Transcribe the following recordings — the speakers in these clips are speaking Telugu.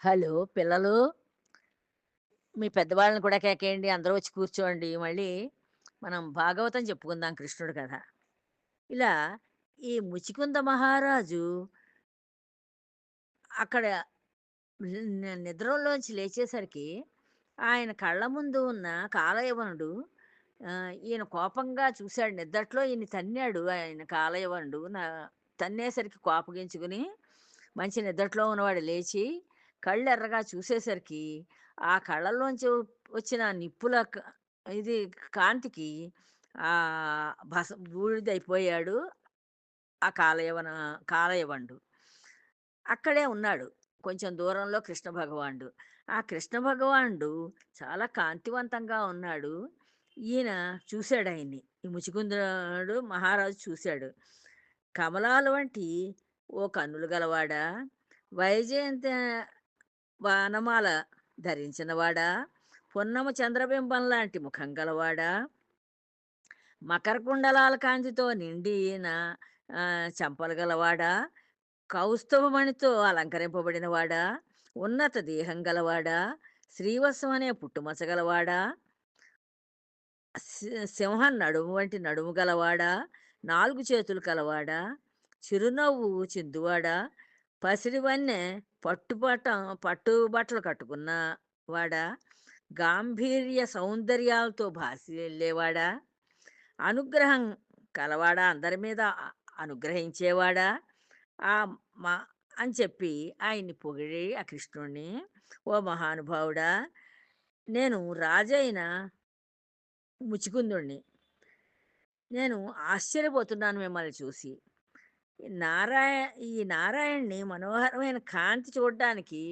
హలో పిల్లలు, మీ పెద్దవాళ్ళని కూడా కేకేయండి. అందరూ వచ్చి కూర్చోండి. మళ్ళీ మనం భాగవతం చెప్పుకుందాం కృష్ణుడి కథ. ఇలా ఈ ముచికుంద మహారాజు అక్కడ నిద్రలోంచి లేచేసరికి ఆయన కళ్ళ ముందు ఉన్న కాలయవనుడు ఈయన కోపంగా చూశాడు. నిద్దట్లో ఈయన తన్నాడు ఆయన కాలయవనుడు. తన్నేసరికి కోపగించుకుని మంచి నిద్దట్లో ఉన్నవాడు లేచి కళ్ళెర్రగా చూసేసరికి ఆ కళ్ళల్లోంచి వచ్చిన నిప్పుల ఇది కాంతికి బూడిదైపోయాడు ఆ కాలయవనుడు. అక్కడే ఉన్నాడు. కొంచెం దూరంలో కృష్ణ భగవానుడు. ఆ కృష్ణ భగవానుడు చాలా కాంతివంతంగా ఉన్నాడు. ఈయన చూసాడాయన్ని. ఈ ముచుకుందుడు మహారాజు చూసాడు. కమలాల వంటి ఓ కన్నులు గలవాడా! వైజయంత వానమాల ధరించినవాడా! పున్నమ చంద్రబింబం లాంటి ముఖం గలవాడా! మకర కుండలాల కాంతితో నిండిన చెంపలు గలవాడా! కౌస్తుభమణితో అలంకరింపబడినవాడా! ఉన్నత దేహం గలవాడా! శ్రీవత్సం అనే పుట్టుమచ్చ గలవాడా! సింహం నడుము వంటి నడుము గలవాడా! 4 చేతులు కలవాడా! చిరునవ్వు చిందువాడా! పసిడివన్నె పట్టు బట్టలు కట్టుకున్న వాడా! గాంభీర్య సౌందర్యాలతో భాసిల్లేవాడా! అనుగ్రహం కలవాడా! అందరి మీద అనుగ్రహించేవాడా! ఆహ్, మ అని చెప్పి ఆయన్ని పొగిడి ఆ కృష్ణుడిని, "ఓ మహానుభావుడా! నేను రాజైన ముచికుందుడిని. నేను ఆశ్చర్యపోతున్నాను మిమ్మల్ని చూసి. నారాయ ఈ నారాయణ్‌ని మనోహరమైన కాంతి చూడ్డానికి,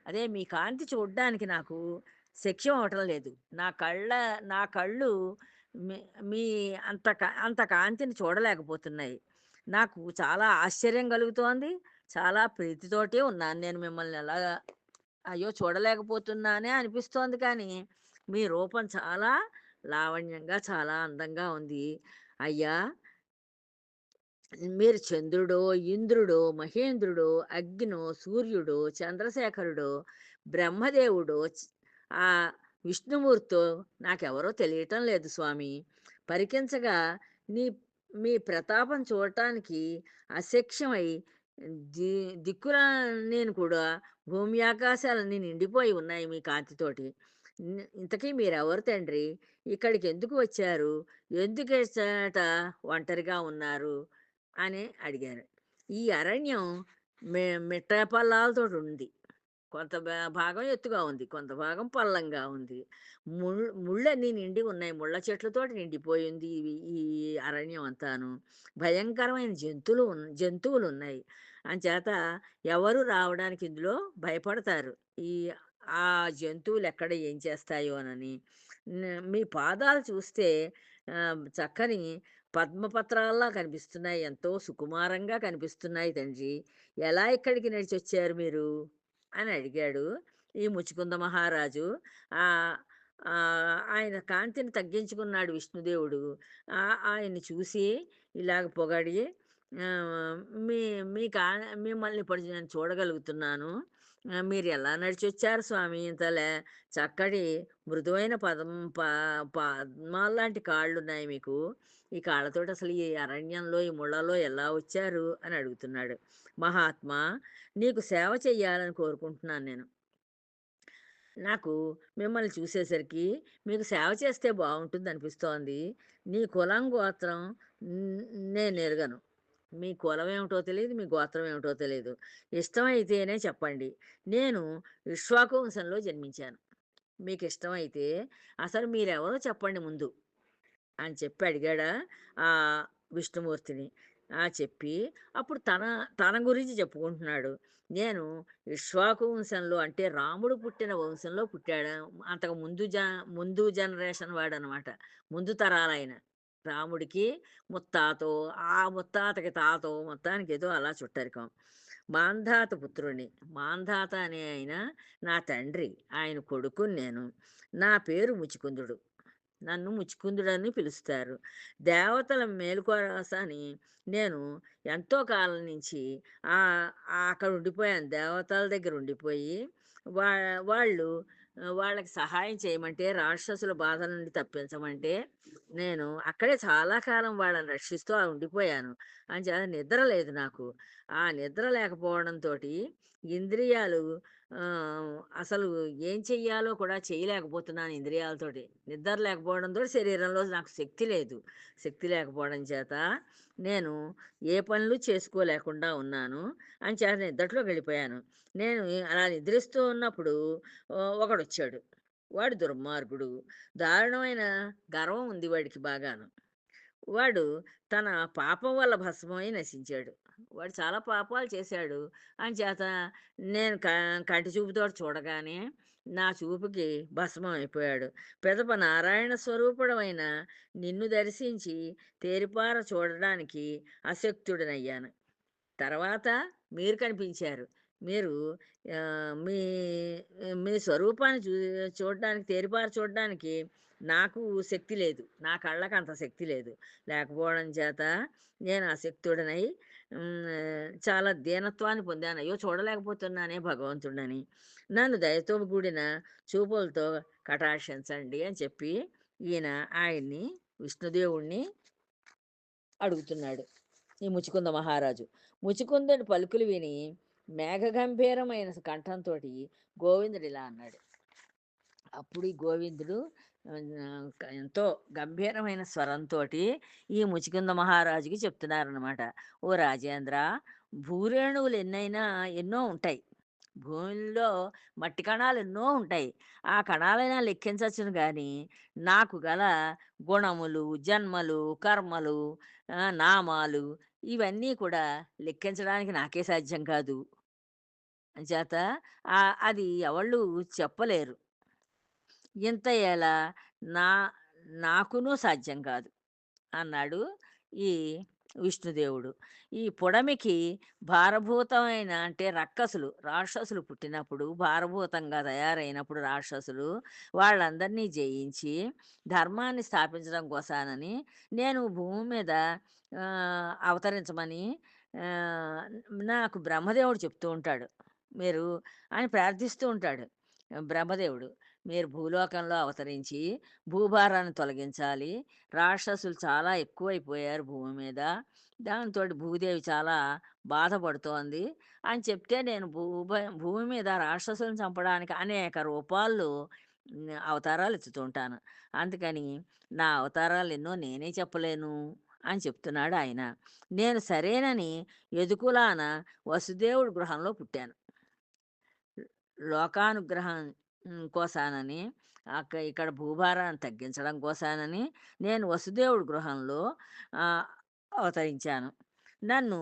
అదే మీ కాంతి చూడ్డానికి నాకు శక్యం అవ్వటం లేదు. నా కళ్ళు మీ మీ అంత కాంతిని చూడలేకపోతున్నాయి. నాకు చాలా ఆశ్చర్యం కలుగుతోంది. చాలా ప్రీతితోటి ఉన్నాను నేను మిమ్మల్ని అయ్యో! చూడలేకపోతున్నానే అనిపిస్తోంది కానీ, మీ రూపం చాలా లావణ్యంగా, చాలా అందంగా ఉంది. అయ్యా! మీరు చంద్రుడో, ఇంద్రుడో, మహేంద్రుడో, అగ్నో, సూర్యుడో, చంద్రశేఖరుడో, బ్రహ్మదేవుడో, ఆ విష్ణుమూర్తో నాకెవరో తెలియటం లేదు స్వామి. పరికించగా నీ మీ ప్రతాపం చూడటానికి అశక్యమై ది దిక్కుల నేను కూడా భూమి ఆకాశాలన్నీ నిండిపోయి ఉన్నాయి మీ కాంతితోటి. ఇంతకీ మీరెవరు తండ్రి? ఇక్కడికెందుకు వచ్చారు? ఎందుకిచ్చట ఒంటరిగా ఉన్నారు? అని అడిగారు. ఈ అరణ్యం మిట్ట పల్లాలతోటుంది. కొంత భాగం ఎత్తుగా ఉంది. కొంత భాగం పల్లంగా ఉంది. ముళ్ళన్నీ నిండి ఉన్నాయి. ముళ్ళ చెట్లతోటి నిండిపోయింది ఈ అరణ్యం అంతాను. భయంకరమైన జంతువులున్నాయి. అంచేత ఎవరు రావడానికి ఇందులో భయపడతారు. ఈ ఆ జంతువులెక్కడ ఏం చేస్తాయోనని. మీ పాదాలు చూస్తే చక్కని పద్మపత్రాల్లా కనిపిస్తున్నాయి. ఎంతో సుకుమారంగా కనిపిస్తున్నాయి తండ్రి. ఎలా ఇక్కడికి నడిచొచ్చారు మీరు? అని అడిగాడు ఈ ముచుకుంద మహారాజు. ఆహ్, ఆయన కాంతిని తగ్గించుకున్నాడు విష్ణుదేవుడు. ఆయన్ని చూసి ఇలాగ పొగడి ఆహ్, మీ మీ కా మిమ్మల్ని ఇప్పుడు నేను చూడగలుగుతున్నాను. మీరెలా నడిచొచ్చారు స్వామి చక్కటి మృదువైన పద్మాల్లాంటి కాళ్ళున్నాయి మీకు. ఈ కాళ్ళతోటి అసలు ఈ అరణ్యంలో, ఈ ముళ్ళలో ఎలా వచ్చారు అని అడుగుతున్నాడు. మహాత్మా! నీకు సేవ చెయ్యాలని కోరుకుంటున్నాను నేను. నాకు మిమ్మల్ని చూసేసరికి మీకు సేవ చేస్తే బావుంటుందనిపిస్తోంది. నీ కులం, గోత్రం న్ నేనెరగను. మీ కులం ఏమిటో తెలీదు. మీ గోత్రం ఏమిటో తెలీదు. ఇష్టమైతేనే చెప్పండి. నేను ఇక్ష్వాకు వంశంలో జన్మించాను. మీకిష్టమైతే అసలు మీరెవరో చెప్పండి ముందు. అని చెప్పి అడిగాడా విష్ణుమూర్తిని. చెప్పి అప్పుడు తన గురించి చెప్పుకుంటున్నాడు. నేను ఇక్ష్వాకు వంశంలో అంటే రాముడు పుట్టిన వంశంలో పుట్టాడు. అంతకు ముందు జనరేషన్ వాడనమాట. ముందు తరాలాయన. రాముడికి ముత్తాతో, ఆ ముత్తాతకి తాతో మొత్తానికి ఏదో అలా చుట్టరికం. మాంధాత పుత్రుడిని. మాంధాత అనే ఆయన నా తండ్రి. ఆయన కొడుకుని నేను. నా పేరు ముచికుందుడు. నన్ను ముచుకుందుడని పిలుస్తారు. దేవతల మేలు కోసమని నేను ఎంతో కాలం నుంచి ఆహ్, అక్కడ ఉండిపోయాను. దేవతల దగ్గర ఉండిపోయి వా వాళ్ళు వాళ్ళకి సహాయం చేయమంటే, రాక్షసుల బాధ నుండి తప్పించమంటే, నేను అక్కడే చాలా కాలం వాళ్ళని రక్షిస్తూ ఉండిపోయాను. అంచేత నిద్ర లేదు నాకు. ఆ నిద్ర లేకపోవడంతోటి ఇంద్రియాలు అసలు ఏం చెయ్యాలో కూడా చేయలేకపోతున్నాను ఇంద్రియాలతోటి. నిద్ర లేకపోవడంతోటి శరీరంలో నాకు శక్తి లేదు. శక్తి లేకపోవడం చేత నేను ఏ పనులు చేసుకోలేకుండా ఉన్నాను. అంచేత నిద్దట్లోకెళ్ళిపోయాను. నేను అలా నిద్రిస్తూ ఉన్నప్పుడు ఒకడొచ్చాడు. వాడు దుర్మార్గుడు. దారుణమైన గర్వం ఉంది వాడికి బాగాను. వాడు తన పాపం వల్ల భస్మమై నశించాడు. వాడు చాలా పాపాలు చేశాడు. అంచేత నేను కంటి చూపుతోటి చూడగానే నా చూపుకి భస్మం అయిపోయాడు. పిదప నారాయణ స్వరూపుడవైన నిన్ను దర్శించి తేరిపార చూడడానికి అశక్తుడినయ్యాను. తర్వాత మీరు కనిపించారు. మీరు మీ మీ స్వరూపాన్ని చూడడానికి తేరిపార చూడడానికి నాకు శక్తి లేదు. నా కళ్ళకంత శక్తి లేదు. లేకపోవడం చేత నేను అశక్తుడనై చాలా దీనత్వాన్ని పొందాను. అయ్యో! చూడలేకపోతున్నానే భగవంతుడినని. నన్ను దయతో కూడిన చూపులతో కటాక్షించండి అని చెప్పి ఈయన ఆయన్ని విష్ణుదేవుడిని అడుగుతున్నాడు. ఈ ముచుకుంద మహారాజు. ముచుకుందుడి పలుకులు విని మేఘగంభీరమైన కంఠంతోటి గోవిందుడిలా అన్నాడు. అప్పుడు ఈ గోవిందుడు ఎంతో గంభీరమైన స్వరంతోటి ఈ ముచికుంద మహారాజుకి చెప్తున్నారనమాట. "ఓ రాజేంద్ర, భూరేణువులు ఎన్నో ఉంటాయి. భూమిలో మట్టి కణాలు ఎన్నో ఉంటాయి. ఆ కణాలైనా లెక్కించచ్చును గానీ, నాకు గల గుణములు, జన్మలు, కర్మలు, నామాలు ఇవన్నీ కూడా లెక్కించడానికి నాకే సాధ్యం కాదు. అంచేత అది ఎవళ్ళు చెప్పలేరు. ఇంత ఎలా నా నాకును సాధ్యం కాదు" అన్నాడు ఈ విష్ణుదేవుడు. ఈ పుడమికి భారభూతమైన అంటే రాక్షసులు పుట్టినప్పుడు భారభూతంగా తయారైనప్పుడు రాక్షసులు వాళ్ళందరినీ జయించి ధర్మాన్ని స్థాపించడం కోసానని నేను భూమి మీద అవతరించమని నాకు బ్రహ్మదేవుడు చెప్తూ ఉంటాడు. మీరు అని ప్రార్థిస్తూ ఉంటాడు బ్రహ్మదేవుడు. మీరు భూలోకంలో అవతరించి భూభారాన్ని తొలగించాలి. రాక్షసులు చాలా ఎక్కువైపోయారు భూమి మీద. దాంతోటి భూదేవి చాలా బాధపడుతోంది అని చెప్తే నేను భూమి మీద రాక్షసులను చంపడానికి అనేక రూపాల్లో అవతారాలు ఎత్తుతూ ఉంటాను. అందుకని నా అవతారాలు ఎన్నో నేనే చెప్పలేను అని చెప్తున్నాడు ఆయన. నేను సరేనని ఎదుకులాన వసుదేవుడి గృహంలో పుట్టాను. లోకానుగ్రహం కోసానని ఇక్కడ భూభారాన్ని తగ్గించడం కోసానని నేను వసుదేవుడి గృహంలో ఆహ్, అవతరించాను. నన్ను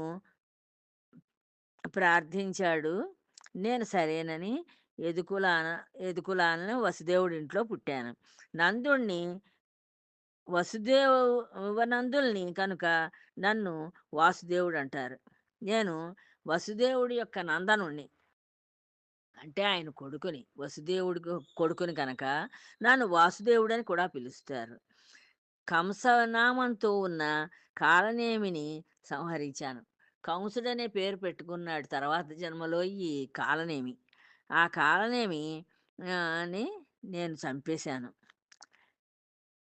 ప్రార్థించాడు. నేను సరేనని యదుకులాన యదుకులాన వసుదేవుడి ఇంట్లో పుట్టాను. నందుడిని వసుదేవనందుల్ని కనుక నన్ను వాసుదేవుడంటారు. నేను వసుదేవుడి యొక్క నందనుడిని. అంటే ఆయన కొడుకుని. కొడుకుని కనుక నన్ను వాసుదేవుడని కూడా పిలుస్తారు. కంసనామంతో ఉన్న కాలనేమిని సంహరించాను. కంసుడనే పేరు పెట్టుకున్నాడు తర్వాత జన్మలో ఈ కాలనేమి. ఆ కాలనేమి ని నేను చంపేశాను.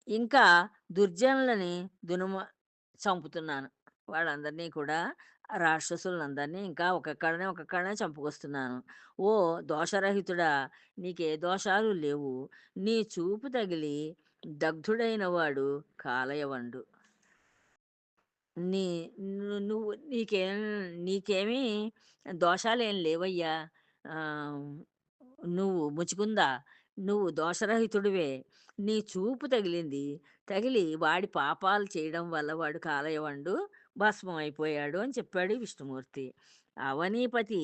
ఇంకా దుర్జనులని చంపుతున్నాను. వాళ్ళందరినీ కూడా రాక్షసులందరినీ ఇంకా ఒక్కొక్కడినే చంపుకొస్తున్నాను. ఓ దోషరహితుడా! నీకే దోషాలు లేవు. నీ చూపు తగిలి దగ్ధుడైన వాడు కాలయవండు. నీ నువ్వు నీకేమీ దోషాలేం లేవయ్యా. ఆహ్, నువ్వు ముచుకుందా, నువ్వు దోషరహితుడివే. నీ చూపు తగిలింది. తగిలి వాడి పాపాలు చేయడం వల్ల వాడు కాలయవండు భస్మం అయిపోయాడు అని చెప్పాడు విష్ణుమూర్తి. అవనీపతి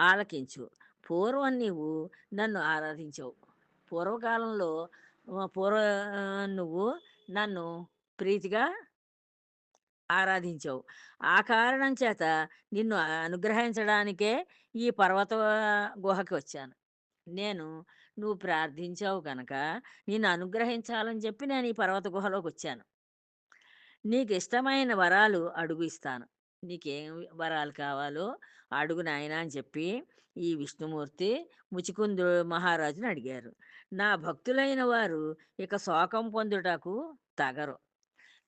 ఆలకించు. పూర్వం నీవు నన్ను ఆరాధించావు. పూర్వకాలంలో ఆహ్, పూర్వ నువ్వు నన్ను ప్రీతిగా ఆరాధించావు. ఆ కారణం చేత నిన్ను అనుగ్రహించడానికే ఈ పర్వత గుహకి వచ్చాను. నేను నువ్వు ప్రార్థించావు గనక నిన్ను అనుగ్రహించాలని చెప్పి నేను ఈ పర్వత గుహలోకొచ్చాను. నీకిష్టమైన వరాలు అడుగు ఇస్తాను. నీకేం వరాలు కావాలో అడుగు నాయనా అని చెప్పి ఈ విష్ణుమూర్తి ముచికుందు మహారాజుని అడిగారు. నా భక్తులైన వారు ఇక శోకం పొందుటకు తగరు.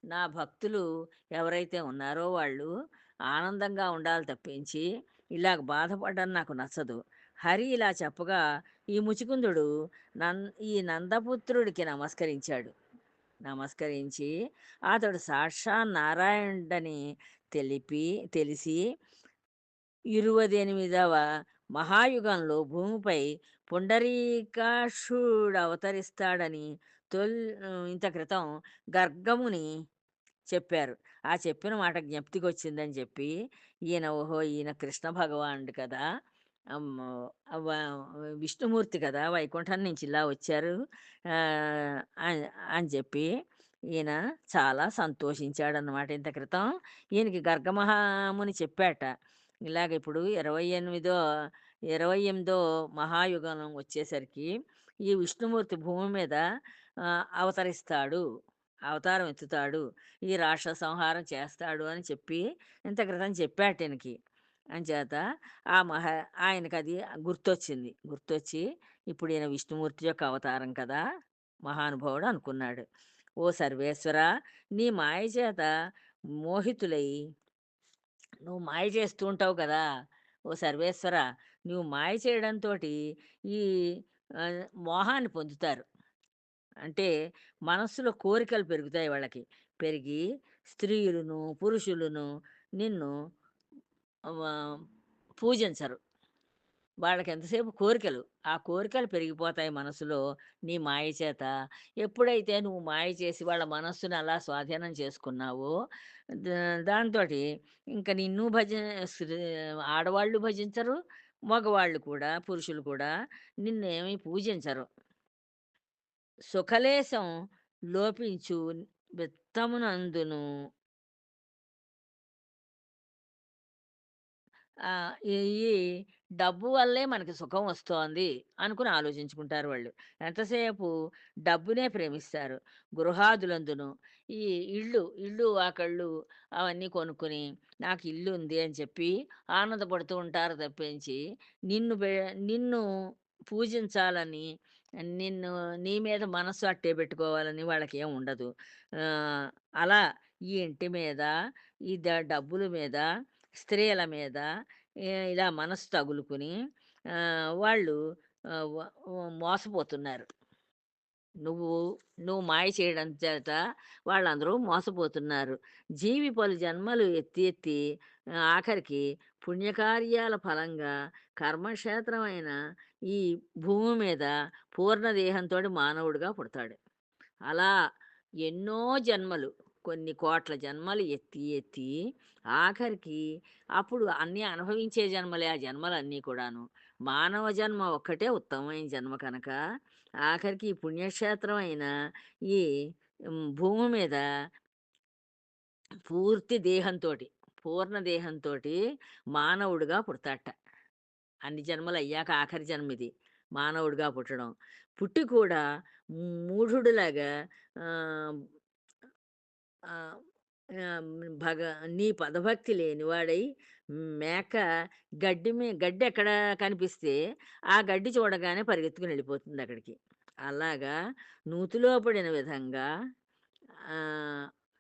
నా భక్తులు ఎవరైతే ఉన్నారో వాళ్ళు ఆనందంగా ఉండాలి తప్పించి ఇలాగ బాధపడడం నాకు నచ్చదు. హరి ఇలా చెప్పగా ఈ ముచికుందుడు నన్ ఈ నందపుత్రుడికి నమస్కరించాడు. నమస్కరించి అతడు సాక్షాత్ నారాయణుడని తెలిపి తెలిసి 28వ మహాయుగంలో భూమిపై పుండరీకాక్షుడవతరిస్తాడని ఇంత క్రితం గర్గముని చెప్పారు. ఆ చెప్పిన మాట జ్ఞప్తికొచ్చిందని చెప్పి, ఈయన కృష్ణ భగవానుడు కదా! అమ్మో! వ విష్ణుమూర్తి కదా! వైకుంఠం నుంచి ఇలా వచ్చారు. ఆహ్, అని అని చెప్పి ఈయన చాలా సంతోషించాడనమాట. ఇంత క్రితం ఈయనకి గర్గమహాముని చెప్పాట. ఇలాగ ఇప్పుడు 28దో మహాయుగం వచ్చేసరికి ఈ విష్ణుమూర్తి భూమి మీద అవతరిస్తాడు. అవతారం ఎత్తుతాడు. ఈ రాక్షస సంహారం చేస్తాడు అని చెప్పి ఇంత క్రితం చెప్పాటీయనకి. అంచేత ఆ మహా ఆయనకది గుర్తొచ్చింది. గుర్తొచ్చి ఇప్పుడు ఈయన విష్ణుమూర్తి యొక్క అవతారం కదా! మహానుభావుడు అనుకున్నాడు. ఓ సర్వేశ్వరా! నీ మాయ చేత మోహితులై నువ్వు మాయ చేస్తూ ఉంటావు కదా! ఓ సర్వేశ్వరా! నువ్వు మాయ చేయడంతోటి ఈ మోహాన్ని పొందుతారు. అంటే మనస్సులో కోరికలు పెరుగుతాయి వాళ్ళకి. పెరిగి స్త్రీలును, పురుషులును నిన్ను ఆహ్, పూజించరు. వాళ్ళకెంతసేపు కోరికలు. ఆ కోరికలు పెరిగిపోతాయి మనసులో నీ మాయ చేత. ఎప్పుడైతే నువ్వు మాయ చేసి వాళ్ళ మనస్సుని అలా స్వాధీనం చేసుకున్నావో, దాంతోటి ఇంక నిన్ను శ్రీ ఆడవాళ్ళు భజించరు. మగవాళ్ళు కూడా, పురుషులు కూడా నిన్నేమి పూజించరు. సుఖలేశం లోపించు విత్తమునందును ఈ ఈ డబ్బు వల్లే మనకి సుఖం వస్తోంది అనుకుని ఆలోచించుకుంటారు వాళ్ళు. ఎంతసేపు డబ్బునే ప్రేమిస్తారు. గృహాదులందును ఈ ఇళ్ళు, వాకళ్ళు అవన్నీ కొనుక్కొని నాకు ఇల్లు ఉంది అని చెప్పి ఆనందపడుతూ ఉంటారు తప్పించి, నిన్ను బె నిన్ను పూజించాలని, నిన్ను నీ మీద మనస్సు అట్టే పెట్టుకోవాలని వాళ్ళకేం ఉండదు. ఆహ్, అలా ఈ ఇంటి మీద, ఈ డబ్బుల మీద, స్త్రీల మీద ఇలా మనసు తగులుకుని వాళ్ళు వ మోసపోతున్నారు. నువ్వు నువ్వు మాయ చేయడం చేత వాళ్ళందరూ మోసపోతున్నారు. జీవి పలు జన్మలు ఎత్తి ఎత్తి ఆఖరికి పుణ్యకార్యాల ఫలంగా కర్మక్షేత్రమైన ఈ భూమి మీద పూర్ణ దేహంతోటి మానవుడిగా పుడతాడు. అలా ఎన్నో జన్మలు, కొన్ని కోట్ల జన్మలు ఎత్తి, ఎత్తి ఆఖరికి అప్పుడు అన్నీ అనుభవించే జన్మలే ఆ జన్మలన్నీ కూడాను. మానవ జన్మ ఒక్కటే ఉత్తమమైన జన్మ కనుక, ఆఖరికి ఈ పుణ్యక్షేత్రమైన ఈ భూమి మీద పూర్తి దేహంతోటి, పూర్ణ దేహంతోటి మానవుడిగా పుడతాడట. అన్ని జన్మలయ్యాక ఆఖరి జన్మిది. మానవుడిగా పుట్టడం. పుట్టి కూడా మూఢుడిలాగా ఆహ్, ఆహ్, ఆహ్, భగ నీ పదభక్తి లేనివాడై మేక గడ్డెక్కడ కనిపిస్తే, ఆ గడ్డి చూడగానే పరిగెత్తుకుని వెళ్ళిపోతుందక్కడికి. అలాగా నూతిలో పడిన విధంగా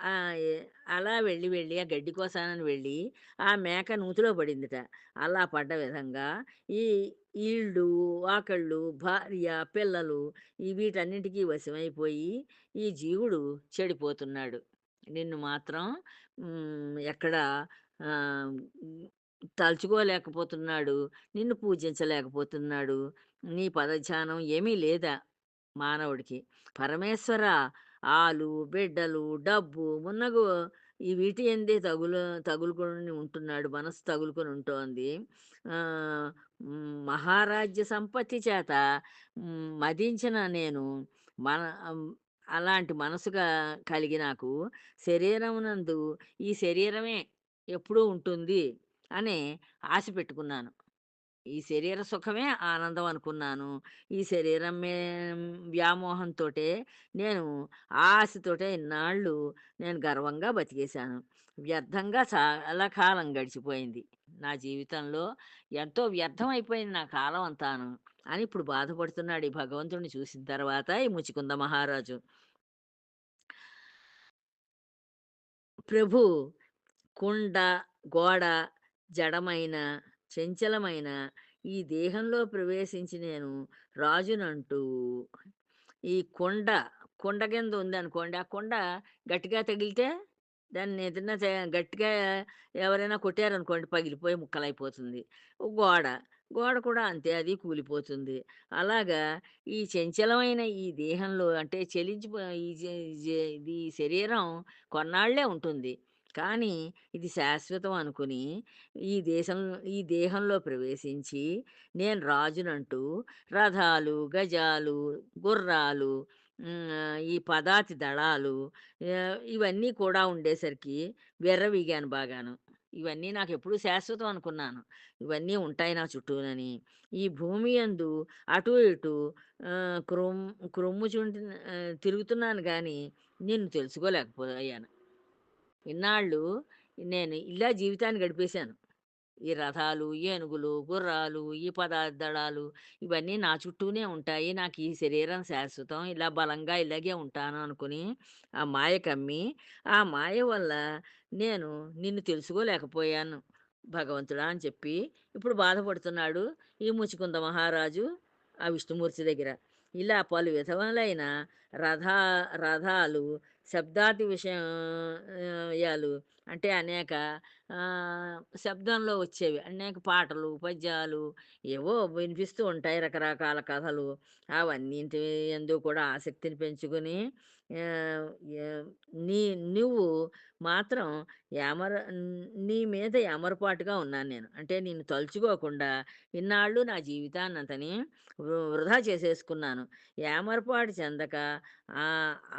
ఆహ్, ఎ అలా వెళ్ళి, వెళ్ళి ఆ గడ్డి కోసానని వెళ్ళి, ఆ మేక నూతిలో పడిందిట. అలా పడ్డ విధంగా ఈ ఈళ్ళు, వాకళ్ళు, భార్య, పిల్లలు వీటన్నింటికి వశమైపోయి ఈ జీవుడు చెడిపోతున్నాడు. నిన్ను మాత్రం ఎక్కడ ఆహ్, హ్మ్, తలుచుకోలేకపోతున్నాడు. నిన్ను పూజించలేకపోతున్నాడు. నీ పదధ్యానం ఏమీ లేదా మానవుడికి. పరమేశ్వర బిడ్డలు, డబ్బు మున్నగు ఈ వీటి యందే తగులుకొని ఉంటున్నాడు. మనసు తగులుకొని ఉంటోంది. మహారాజ్య సంపత్తి చేత మదించిన నేను మన ఆహ్, అలాంటి మనసుగా కలిగి నాకు శరీరమునందు ఈ శరీరమే ఎప్పుడూ ఉంటుంది అనే ఆశ పెట్టుకున్నాను. ఈ శరీర సుఖమే ఆనందం అనుకున్నాను. ఈ శరీరం వ్యామోహంతోటే నేను ఆశతోటే ఇన్నాళ్ళు నేను గర్వంగా బతికేశాను. వ్యర్థంగా చాలా కాలం గడిచిపోయింది. నా జీవితంలో ఎంతో వ్యర్థం అయిపోయింది నా కాలం అంతాను అని ఇప్పుడు బాధపడుతున్నాడు ఈ భగవంతుడిని చూసిన తర్వాత ఈ ముచికుంద మహారాజు. ప్రభూ కుండ, గోడ, జడమైన, చంచలమైన ఈ దేహంలో ప్రవేశించి నేను రాజునంటూ ఈ కుండ కింద ఉందనుకోండి. ఆ కుండ గట్టిగా తగిలితే దాన్నేదన్నా గట్టిగా ఎవరైనా కొట్టారనుకోండి పగిలిపోయి ముక్కలైపోతుంది. గోడ, గోడ కూడా అంతే అది కూలిపోతుంది. అలాగా ఈ చంచలమైన ఈ దేహంలో అంటే ఈ జె జె ఇది శరీరం కొన్నాళ్ళే ఉంటుంది. కానీ ఇది శాశ్వతం అనుకుని ఈ దేహంలో ప్రవేశించి నేను రాజునంటూ రథాలు, గజాలు, గుర్రాలు, ఈ పదాతి దళాలు ఇవన్నీ కూడా ఉండేసరికి విర్రవీగాను బాగాను. ఇవన్నీ నాకెప్పుడూ శాశ్వతం అనుకున్నాను. ఇవన్నీ ఉంటాయి నా చుట్టూనని. ఈ భూమి యందు అటు ఇటు ఆహ్, క్రొమ్ క్రొమ్ముచుంటి తిరుగుతున్నాను గానీ నిన్ను తెలుసుకోలేకపోయాను. ఇన్నాళ్ళు నేను ఇలా జీవితాన్ని గడిపేశాను. ఈ రథాలు, ఏనుగులు, గుర్రాలు, ఈ పదార్థాలు ఇవన్నీ నా చుట్టూనే ఉంటాయి. నాకు ఈ శరీరం శాశ్వతం. ఇలా బలంగా ఇలాగే ఉంటాను అనుకుని ఆ మాయ కమ్మి, ఆ మాయ వల్ల నేను నిన్ను తెలుసుకోలేకపోయాను భగవంతుడా అని చెప్పి ఇప్పుడు బాధపడుతున్నాడు ఈ ముచుకుంద మహారాజు ఆ విష్ణుమూర్తి దగ్గర. ఇలా పలు విధములైన రథా రథాలు, శబ్దాతి యాలు అంటే అనేక శబ్దంలో వచ్చేవి. అనేక పాటలు, పద్యాలు ఏవో వినిపిస్తూ ఉంటాయి రకరకాల కథలు. అవన్నింటి యందు కూడా ఆసక్తిని పెంచుకొని ఆహ్, య నీ నువ్వు మాత్రం యామర నీ మీద యామరపాటుగా ఉన్నాను నేను. అంటే నిన్ను తలుచుకోకుండా ఇన్నాళ్ళు నా జీవితాన్నంతని వృధా చేసేసుకున్నాను. యామరపాటు చెందక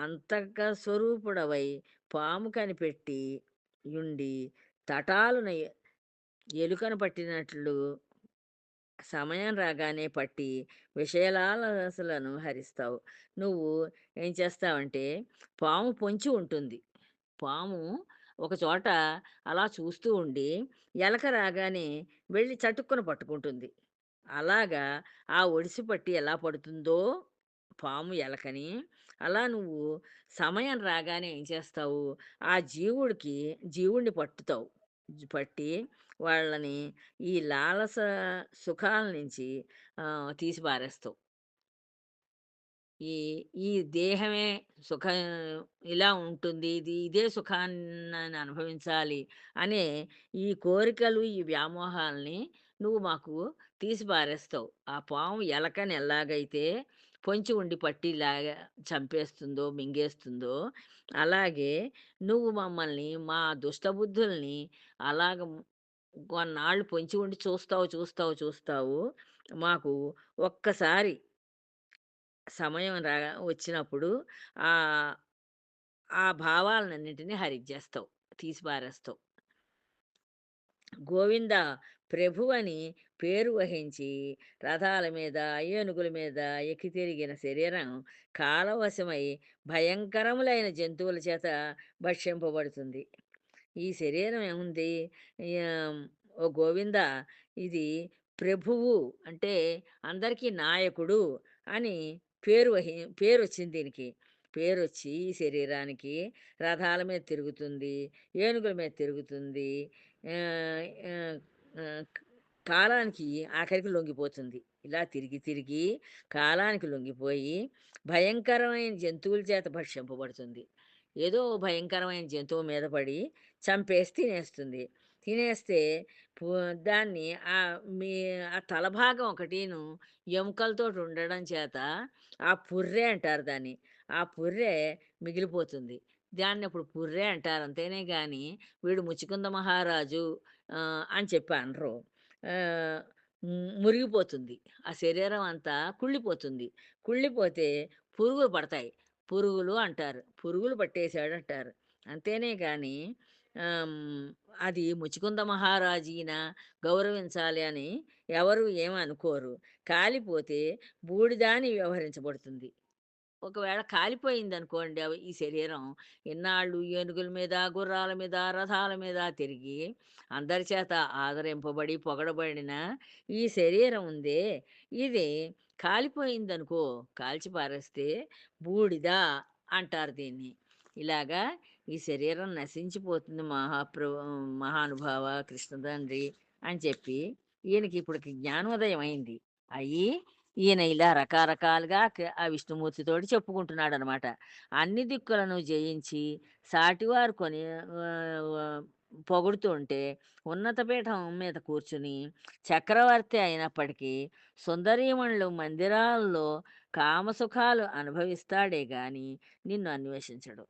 అంతక స్వరూపుడవై పాము కనిపెట్టి యుండి తటాలున ఎలుకను పట్టినట్లు సమయం రాగానే పట్టి విషయాలాలసలను హరిస్తావు. నువ్వు ఏం చేస్తావంటే పాము పొంచి ఉంటుంది. పాము ఒక చోట అలా చూస్తూ ఉండి ఎలక రాగానే వెళ్ళి చటుక్కున పట్టుకుంటుంది. అలాగా ఆ ఒడిసి పట్టి ఎలా పడుతుందో పాము ఎలకని, అలా నువ్వు సమయం రాగానే ఏం చేస్తావు, ఆ జీవుడిని పట్టుతావు. పట్టి వాళ్ళని ఈ లాలస సుఖాల నుంచి తీసి పారేస్తావు. ఈ ఈ దేహమే సుఖం ఇలా ఉంటుంది. ఇదే సుఖాన్ని అనుభవించాలి అనే ఈ కోరికలు, ఈ వ్యామోహాల్ని నువ్వు మాకు తీసి పారేస్తావు. ఆ పాము ఎలకని ఎలాగైతే పొంచి ఉండి పట్టిలాగా చంపేస్తుందో, మింగేస్తుందో, అలాగే నువ్వు మమ్మల్ని మా దుష్టబుద్ధుల్ని అలాగ కొన్నాళ్ళు పొంచి ఉండి చూస్తావు. మాకు ఒక్కసారి సమయం వచ్చినప్పుడు ఆహ్, ఆ భావాలనన్నిటిని హరించేస్తావు. తీసి పారేస్తావు. గోవింద ప్రభువని పేరు వహించి రథాల మీద, ఏనుగుల మీద ఎక్కి తిరిగిన శరీరం కాలవశమై భయంకరములైన జంతువుల చేత భక్షింపబడుతుంది. ఈ శరీరం ఏముంది? ఆహ్, ఓ గోవిందా! ఇది ప్రభువు అంటే అందరికీ నాయకుడు అని పేరొచ్చింది దీనికి. పేరొచ్చి ఈ శరీరానికి రథాల మీద తిరుగుతుంది, ఏనుగుల మీద తిరుగుతుంది. ఆహ్, ఆహ్, ఆహ్, కాలానికి ఆఖరికి లొంగిపోతుంది. ఇలా తిరిగి తిరిగి కాలానికి లొంగిపోయి భయంకరమైన జంతువుల చేత భక్షింపబడుతుంది. ఏదో భయంకరమైన జంతువు మీద పడి చంపేసి తినేస్తుంది. తినేస్తే పు దాన్ని మీ ఆ తల భాగం ఒకటీను ఎముకలతోటి ఉండడం చేత ఆ పుర్రె అంటారు దాన్ని. ఆ పుర్రె మిగిలిపోతుంది. దాన్నప్పుడు పుర్రె అంటారు అంతేనే గాని, వీడు ముచికుంద మహారాజు అని చెప్పి అనరు. ఆహ్, మురిగిపోతుంది. ఆ శరీరం అంతా కుళ్ళిపోతుంది. కుళ్ళిపోతే పురుగులు పడతాయి. పురుగులు అంటారు. పురుగులు పట్టేసాడంటారు. అంతేనే గాని అది ముచుకుంద మహారాజు ఈయన గౌరవించాలి అని ఎవరు ఏమనుకోరు. కాలిపోతే బూడిద అని వ్యవహరించబడుతుంది. ఒకవేళ కాలిపోయిందనుకోండి ఈ శరీరం, ఇన్నాళ్ళు ఏనుగుల మీద, గుర్రాల మీద, రథాల మీద తిరిగి అందరి చేత ఆదరింపబడి, పొగడబడిన ఈ శరీరం ఉందే, ఇది కాలిపోయిందనుకో, కాల్చి పారేస్తే బూడిద అంటారు దీన్ని. ఇలాగా ఈ శరీరం నశించిపోతుంది మహానుభావ కృష్ణతండ్రి అని చెప్పి, ఈయనకి ఇప్పటికి జ్ఞానోదయం అయింది. అయ్యి ఈయన ఇలా రకరకాలుగా ఆ విష్ణుమూర్తితోటి చెప్పుకుంటున్నాడనమాట. అన్ని దిక్కులను జయించి సాటివారు పొగుడుతుంటే ఉన్నత పీఠం మీద కూర్చుని చక్రవర్తి అయినప్పటికీ సుందరీమణులు మందిరాల్లో కామసుఖాలు అనుభవిస్తాడే గాని నిన్ను అన్వేషించడు.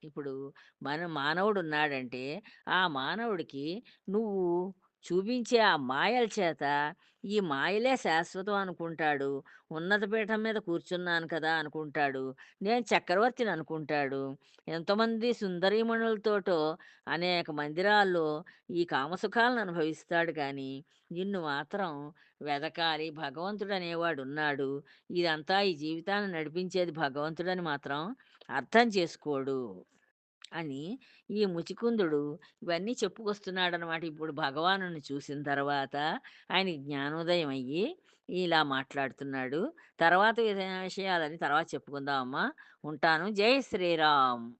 ఇప్పుడు మానవుడున్నాడంటే, ఆ మానవుడికి నువ్వు చూపించే ఆ మాయల చేత, ఈ మాయలే శాశ్వతం అనుకుంటాడు. ఉన్నత పీఠం మీద కూర్చున్నాను కదా అనుకుంటాడు. నేను చక్రవర్తిని అనుకుంటాడు. ఎంతోమంది సుందరీమణులతోటో అనేక మందిరాల్లో ఈ కామసుఖాలను అనుభవిస్తాడు కానీ, నిన్ను మాత్రం వెదకాలి. భగవంతుడనేవాడున్నాడు. ఇదంతా ఈ జీవితాన్ని నడిపించేది భగవంతుడని మాత్రం అర్థం చేసుకోడు. అని ఈ ముచికుందుడు ఇవన్నీ చెప్పుకొస్తున్నాడనమాట. ఇప్పుడు భగవానుడిని చూసిన తర్వాత ఆయనకి జ్ఞానోదయం అయ్యి ఇలా మాట్లాడుతున్నాడు. తర్వాత విషయాలని తర్వాత చెప్పుకుందాం అమ్మా. ఉంటాను. జై శ్రీరామ్.